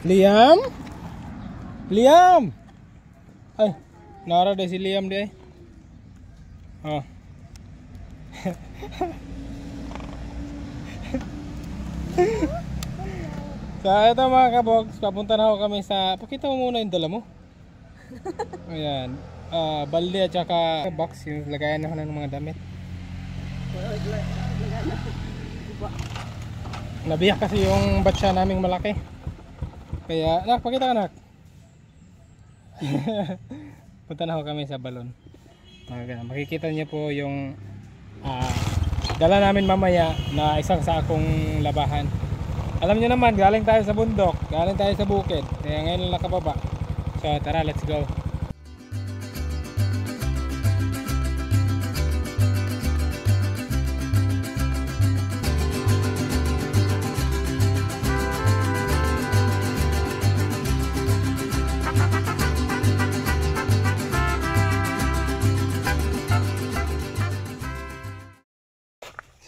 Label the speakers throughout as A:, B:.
A: Liam? Liam! Ay, nara deh si Liam deh. Oh. So ito mga kabogs, papunta na ako kami sa... Pakita mo muna yung dala mo. Ayan, balde at saka box, yung lagayan na ng mga damit. Nabiyak kasi yung batsa naming malaki. Kaya, nak, pakita ka nak. Punta na ako kami sa balon. Makikita niyo po yung dala namin mamaya na isang sakong labahan. Alam niyo naman, galing tayo sa bundok, galing tayo sa bukid. Kaya ngayon lang nakababa. So tara, let's go.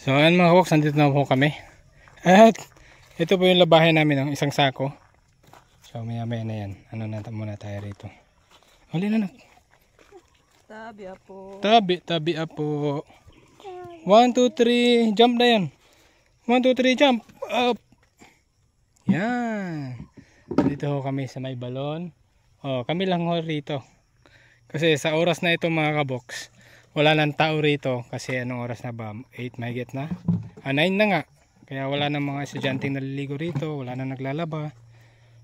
A: So ayan mga kaboks, nandito na po kami. At ito po yung labahin namin, isang sako. So maya maya na yan. Ano na muna tayo rito. Hali na.
B: Tabi apo.
A: Tabi apo. 1, 2, 3. Jump na yan. 1, 2, 3, jump. Up. Yan. Dito ho kami sa may balon. Oh, kami lang ho rito. Kasi sa oras na ito mga kaboks, wala nang tao rito. Kasi anong oras na ba? 8 mahigit na? 9 na nga. Kaya wala nang mga estudyanteng naliligo rito. Wala nang naglalaba.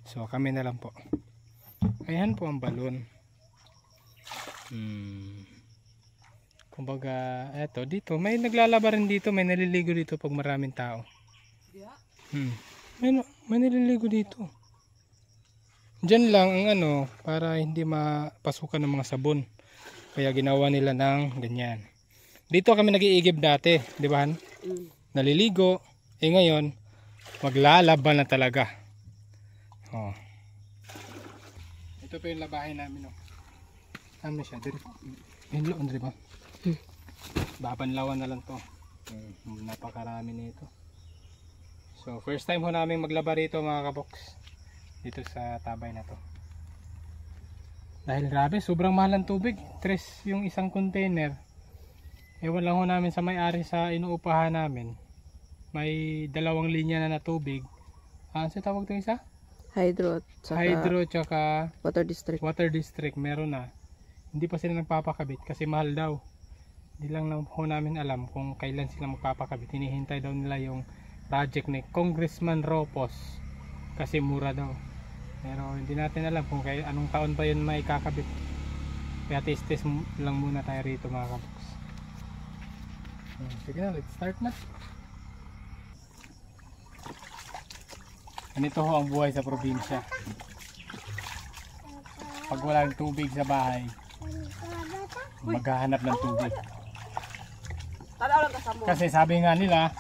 A: So kami na lang po. Ayan po ang balon. Kumbaga eto dito. May naglalaba rin dito. May naliligo dito pag maraming tao. May naliligo dito. Diyan lang ang ano, para hindi mapasukan ng mga sabon. Kaya ginawa nila ng ganyan. Dito kami nag-iigib dati, di ba? Naliligo. Ngayon, maglalaban na talaga. Oh. Ito pa yung labahin namin. Oh. Ano siya? Hinloon, di ba? Babanlawan na lang to. Napakarami nito. So, first time ho namin maglaba rito mga kaboks. Dito sa tabay na to. Dahil grabe, sobrang mahal ng tubig. 3 yung isang container. Ewan lang ho namin sa may-ari sa inuupahan namin. May 2 linya na tubig. Ano sa tawag ito isa?
B: Hydro tsaka water district.
A: Water district, meron na. Hindi pa sila nagpapakabit kasi mahal daw. Hindi lang ho namin alam kung kailan sila magpapakabit. Hinihintay daw nila yung project ni Congressman Ropos. Kasi mura daw. Pero hindi natin alam kung anong taon pa yun may kakabit. Kaya test lang muna tayo rito mga kaboks. Sige na, let's start na. Ganito ho ang buhay sa probinsya. Pag walang tubig sa bahay, maghahanap ng tubig. Kasi sabi nga nila,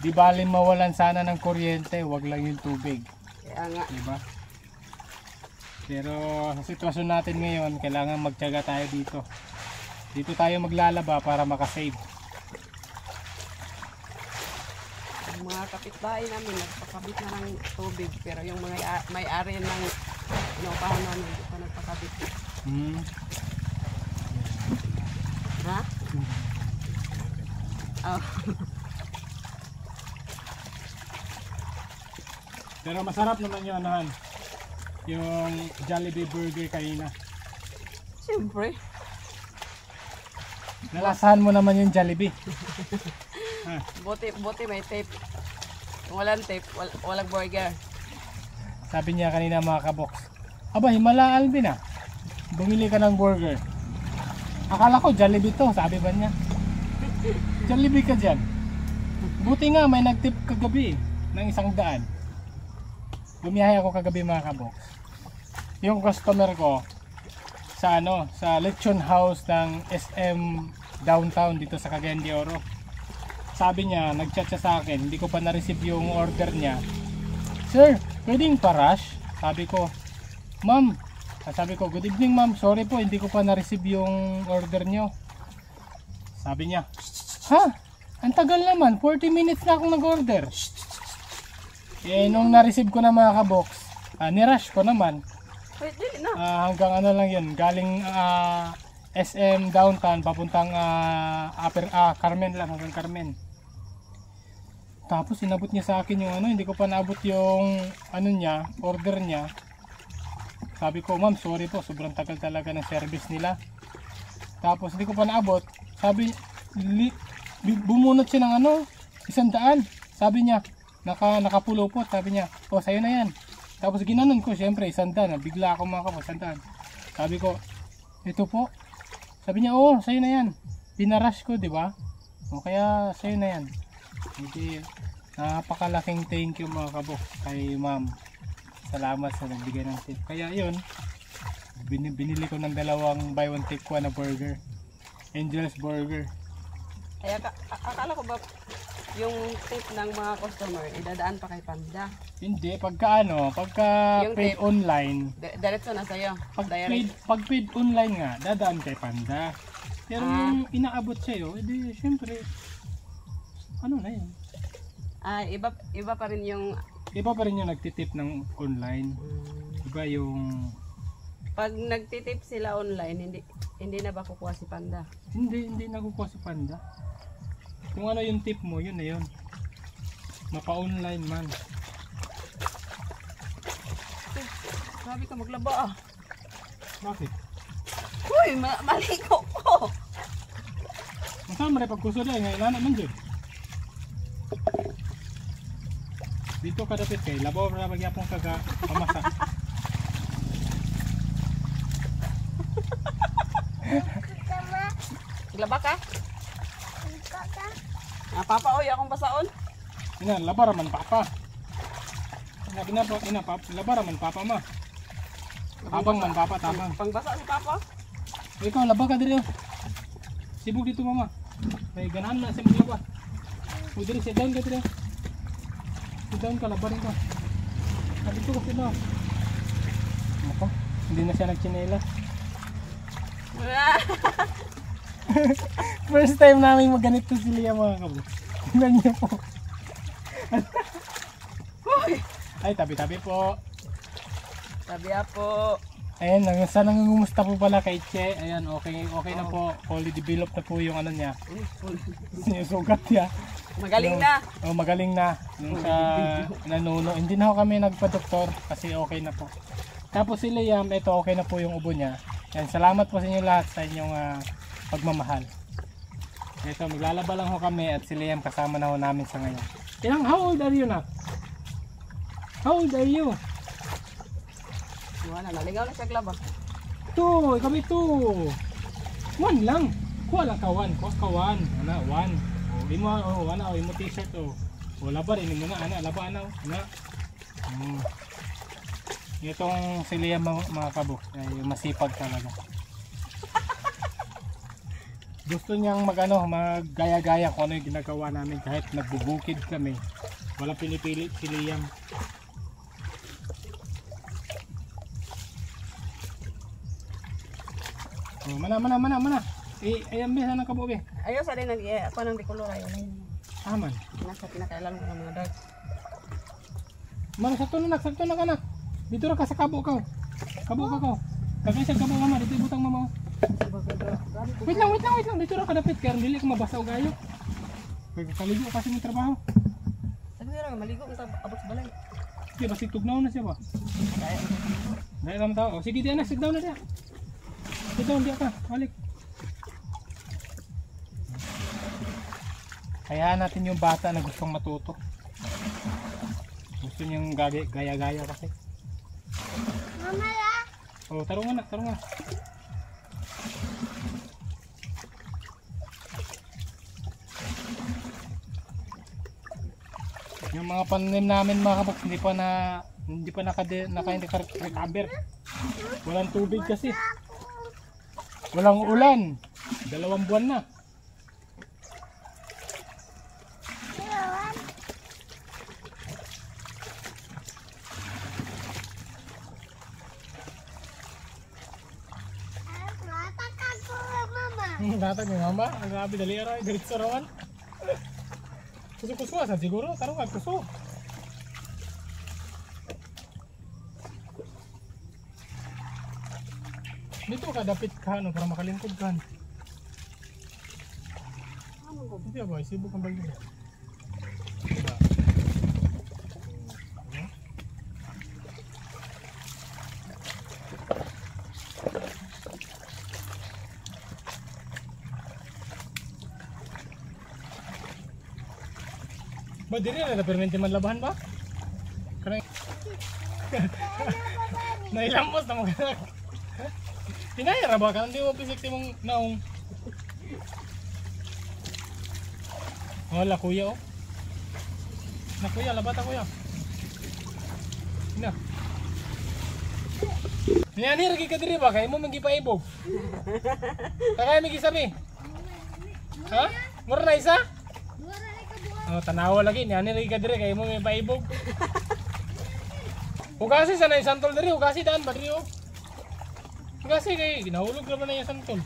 A: di bali mawalan sana ng kuryente, wag lang yung tubig. Diba? Pero sa sitwasyon natin ngayon, kailangan magtiyaga tayo dito. Dito tayo maglalaba para makasave.
B: Mga kapitbahay namin nagpakabit na ng tubig, pero yung mga may-ari ng inuupahan namin hindi pa nagpakabit. Ha? Oh.
A: Pero masarap naman yung anahan, yung Jollibee burger kanina.
B: Siyempre.
A: Nalasahan mo naman yung Jollibee.
B: Buti may tape. Kung walang tape, walang burger.
A: Sabi niya kanina mga kaboks, aba himala Alvin ah, bumili ka ng burger. Akala ko Jollibee to, sabi ba niya. Jollibee ka dyan. Buti nga may nagtip kagabi ng 100. Bumiyahe ako kagabi mga kaboks. Yung customer ko sa sa lechon house ng SM downtown dito sa Cagayan de Oro. Sabi niya, nag-chat siya sa akin, hindi ko pa na-receive yung order niya. Sir, pwedeng pa-rush? Sabi ko, ma'am, sabi ko, good evening ma'am, sorry po, hindi ko pa na-receive yung order niyo. Sabi niya, ha? Ang tagal naman, 40 minutes na akong nag-order. Eh, nung na-receive ko na mga kaboks, Nirush ko naman.
B: Wait, dili na.
A: Hanggang ano lang yun, galing SM Downtown papuntang Carmen lang, hanggang Carmen. Tapos inabot niya sa akin yung ano, hindi ko pa naabot yung ano niya, order niya. Sabi ko, ma'am, sorry po, sobrang tagal talaga ng service nila. Tapos hindi ko pa naabot. Sabi, bumunot siya ng ano, 100. Sabi niya, nakapulo po. Sabi niya, oh, sa'yo na yan. Tapos ginanon ko, syempre, 100. Bigla ako mga kapos, 100. Sabi ko, ito po. Sabi niya, oh, sa'yo na yan. Pinarush ko, di ba? O kaya sa'yo na yan. Hindi, napakalaking thank you mga kabok kay ma'am. Salamat sa nagbigay ng tip. Kaya yun, binili ko ng dalawang buy one take one na burger. Angel's Burger.
B: Ay, akala ko ba yung tip ng mga customer, idadaan pa kay Panda?
A: Hindi, pagka
B: Yung
A: paid
B: tip.
A: online,
B: Diretso na sa'yo.
A: pag paid online nga, dadaan kay Panda. Pero yung inaabot sa'yo, edi syempre, ano na yun.
B: Iba pa rin yung...
A: Iba pa rin yung nagtitip ng online. Iba yung...
B: Pag nagtitip sila online, hindi na ba kukuha si Panda?
A: Hindi nakukuha si Panda. Kung ano yung tip mo, yun na yun. Mapa-online man.
B: Grabe ka maglaba ah.
A: Bakit?
B: Uy, maligo ko.
A: Masama rin pagkusod ay ngayon naman dyan. Dito ka dapit kay labaw na magyapong kaga pamasa.
B: Maglaba ka? Papa, oy, akong basaon.
A: Ina, labar man papa. Labar man papa ma. Tabang man papa, tabang.
B: Pangbasa si Papa?
A: Ikaw, laba ka dito. Sibuk dito mama. May ganahan na siya maglaba. Huwag dito, sit down ka dito. Sit down ka, labarin ka. Dito ka, sit down. Ako, hindi na siya nagchinela. First time namin maganito si Lia mga kabo. Tingnan niyo po. Ay, tabi-tabi po.
B: Sabi po.
A: Ayan, sana nangungumusta po pala kay Che. Ayan, okay na po. Fully developed na po yung ano niya. Yung sugat niya.
B: Magaling na.
A: Oh, magaling na. Yung sa nanuno. Hindi na ako kami nagpa-doktor kasi okay na po. Tapos si Liam, ito okay na po yung ubo niya. Ayan, salamat po sa inyo lahat sa inyong pagmamahal. Ito, maglalaba lang ho kami at si Liam kasama na ho namin sa ngayon. How old are you na? How old are you?
B: Wala, naligaw na siya glaba.
A: 2, kami 2. 1 lang. Kuha lang ka 1. Kuha ka 1. Ana, 1. O, imo, ana, imo t-shirt o. O, labar, ini mo na, ana, laba, ana, ana. Itong si Liam mga kabok, ay masipag talaga. Gusto niyang maggaya-gaya kung ano yung ginagawa namin kahit nagbubukid kami. Walang pinipilit si Liam. Oh, mana. Ayan be, sana ka po be.
B: Ayaw sa din ako nang di color ayaw.
A: Aman.
B: Nasa pinakailan ko ng mga dark.
A: Mana sakto na kanak. Dito ra ka sa kabo ka. Kabo ka. Kagay sa kabo mama, dito ibutang mama. Wait lang. Dito ra ka dapit kaya dili ka mabasa og ayo. Kay kaligo kasi mo trabaho.
B: Sabi ra maligo unta abot sa balay.
A: Di ba tugnaw na siya ba? Dahil naman tao. Sige, diyan na, sit down na siya. Sit down, diyan ka. Balik. Kaya natin yung bata na gustong matuto. Gusto niyang gaya-gaya kasi.
C: Mama la.
A: Oh, tarungan na. Yung mga pananim namin mga kabok, hindi pa naka-recover. Walang tubig kasi. Walang ulan. 2 buwan na. Datang ni mama, ang grabe dali aray, galit sa rawan. Kuso-kuso asan siguro, tarong kuso. Dito ka dapit ka ano para makalingkod ka.
B: Ano ko?
A: Hindi ba, isibok ang balde. Diba? Ba, diri na permente man labahan ba? Karang nailamos na mga pinayara ba ka? Hindi mo pisikti mong naong. Wala kuya oh. Na kuya, labata kuya. Na. Niyani ragi ka diri ba? Kaya mo magipaibog. Kaya may gisabi. Ha? Mura na isa? Oh, tanawa lagi. Niyani ragi ka diri. Kaya mo magipaibog. Hugasi sana yung santol diri. Hugasi daan ba diri oh. Hugasi kay ginahulog naman na yung santol.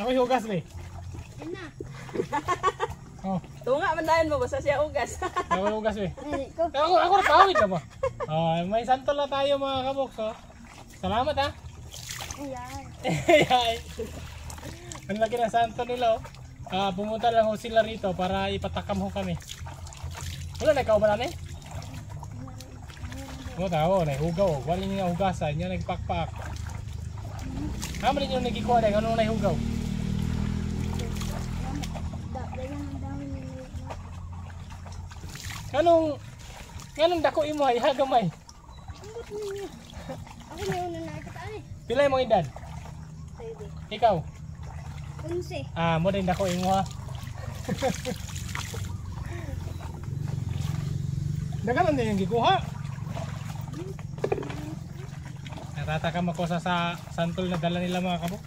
A: Ako yung hugas ba eh. Oh.
B: Tunga man dayon mo basta siya ugas.
A: Ako hugas eh. Ako napawid na ba? Oh, may santol na tayo mga kaboks oh. Salamat ha. Ayan. Ang laki ng santol nila oh. Pumunta lang ho sila rito para ipatakam ho kami. Wala na ikaw ba na eh? Oo tao, nahihugaw oh. Wala nyo nga hugasan, nyo nagpakpak. Kama rin nyo nagkikuha na, anong nahihugaw? Anong dako imo ay hagamay?
C: Ako may una nakita eh.
A: Pilay mong edad?
C: Pwede.
A: Ikaw?
C: 11.
A: Mo din dako imo ha. Daganan din yung gikuha. Natatakam ako sa santol na dala nila mga kabok.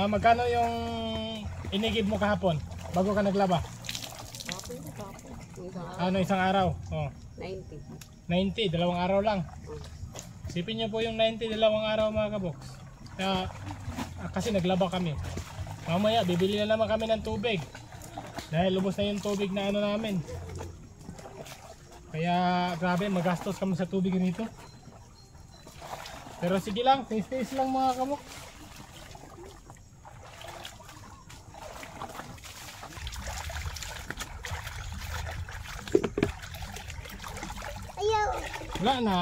A: Magkano yung inigib mo kahapon bago ka naglaba? Isang araw? Oh.
B: 90.
A: 90, dalawang araw lang. Sipin nyo po yung 90, dalawang araw mga kaboks. Kasi naglaba kami. Mamaya bibili na naman kami ng tubig. Dahil lubos na yung tubig na ano namin. Kaya grabe magastos kami sa tubig nito. Pero sige lang, taste lang mga kaboks. Wala na.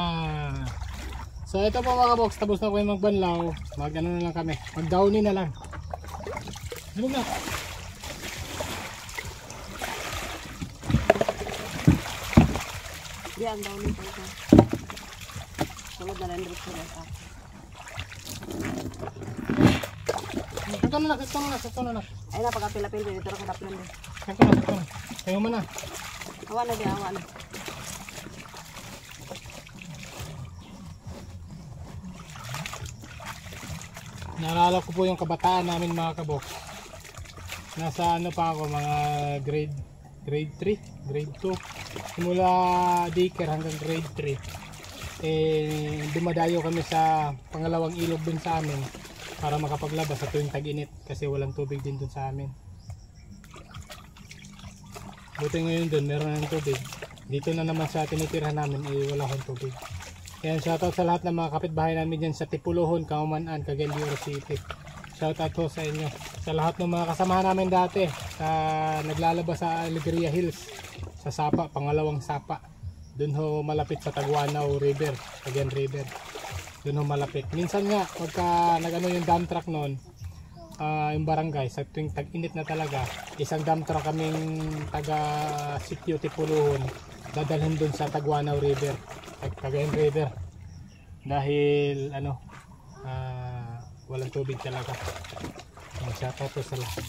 A: So ito po mga box, tapos na ko yung magbanlaw. Mag-ano na lang kami, mag-downy na lang. Dulog na.
B: Diyan daw nito ito. Sulod na lang dito sa.
A: Sakto na.
B: Ay na pagkapilapil dito ra kada plan.
A: Sakto na. Kayo man na.
B: Awa na di awa na.
A: Naalala ko po yung kabataan namin mga kabok. Nasa ano pa ako, mga grade 3, grade 2. Simula daycare hanggang grade 3. Dumadayo kami sa pangalawang ilog dun sa amin para makapaglaba sa tuwing tag-init kasi walang tubig din dun sa amin. Buti ngayon dun meron ng tubig. Dito na naman sa tinitirhan namin wala akong tubig. Yan, shoutout sa lahat ng mga kapitbahay namin dyan sa Tipulohon, Kaumanan, Cagayan de Oro City. Shoutout po sa inyo. Sa lahat ng mga kasamahan namin dati sa naglalaba sa Alegria Hills, sa Sapa, pangalawang Sapa. Doon ho malapit sa Taguanaw River, Cagayan River. Doon ho malapit. Minsan nga, pagka nagano yung dump truck noon, yung barangay, sa tuwing tag-init na talaga, isang dump truck kaming taga Sitio Tipulohon, dadalhin doon sa Taguanaw River. Cagayan River dahil walang tubig talaga. Shoutout po sa lahat.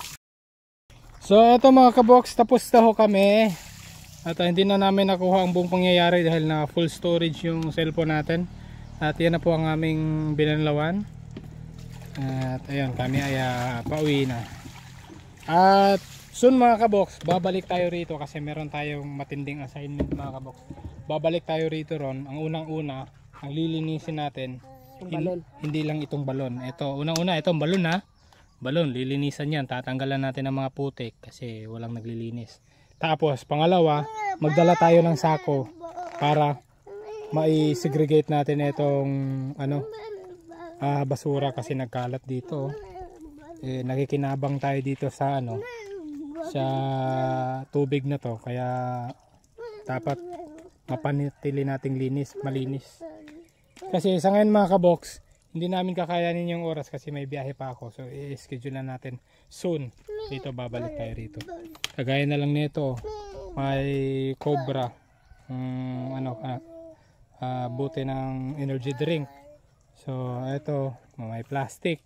A: So ito mga kabox, tapos na ho kami at hindi na namin nakuha ang buong pangyayari dahil na full storage yung cellphone natin at yan na po ang aming binanlawan at ayun kami ay pauwi na at soon mga kabox babalik tayo rito kasi meron tayong matinding assignment mga kabox. Babalik tayo rito ron. Ang unang-una, ang lilinisin natin, hindi lang itong balon. Ito, unang-una, itong balon ha. Balon, lilinisan yan. Tatanggalan natin ang mga putik kasi walang naglilinis. Tapos, pangalawa, magdala tayo ng sako para mai-segregate natin itong basura kasi nagkalat dito. Nakikinabang tayo dito sa sa tubig na to, kaya dapat mapanatili nating malinis. Kasi sa ngayon mga kabox, hindi namin kakayanin yung oras kasi may biyahe pa ako. So i-schedule na natin soon. Dito babalik tayo rito. Kagaya na lang nito, may Cobra, buti ng energy drink. So ito, may plastic.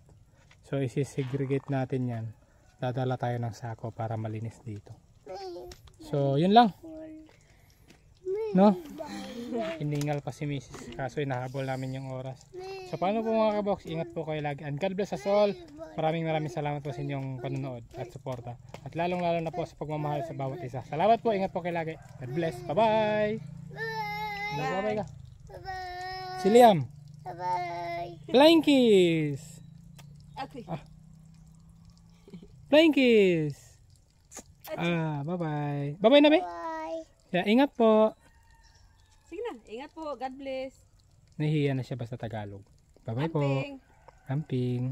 A: So isi-segregate natin yan. Dadala tayo ng sako para malinis dito. So yun lang. No? Hiningal pa si Mrs. Kaso inahabol namin yung oras. So paano po mga kabox, ingat po kayo lagi. And God bless us all. Maraming salamat po sa inyong panonood at suporta. At lalong lalo na po sa pagmamahal sa bawat isa. Salamat po, ingat po kayo lagi. God bless. Bye-bye. Bye-bye ka.
C: Bye-bye.
A: Si Liam.
C: Bye-bye.
A: Flying kiss.
B: Okay.
A: Flying kiss. Bye-bye. Bye-bye na, be.
C: Bye.
A: Yeah, ingat po.
B: Sige na, ingat po. God bless.
A: Nahihiya na siya basta Tagalog. Bye-bye po.
B: Camping.
A: Camping.